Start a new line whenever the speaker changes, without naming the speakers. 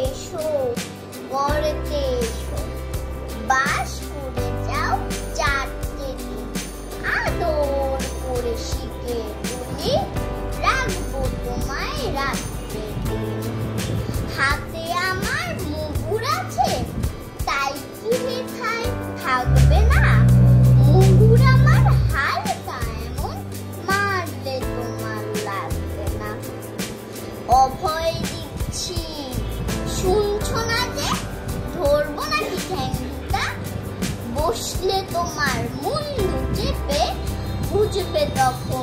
এসো, গড়তে এসো, বাস করে যাও 4টে দিন, আদর করে শিখে তুলি, রাখবো তোমায় রাত্রে দিন। হাতে আমার মুগুর আছে, তাই কি লেখায় থাকবে না? মুগুর আমার হালকা এমন, মারলে তোমার লাগবে না। অভয় দিচ্ছি, শুনছো না যে? ধরবো নাকি ঠ্যাংটা? বসলে তোমার মুন্ডু চেপে, বুঝবে তখন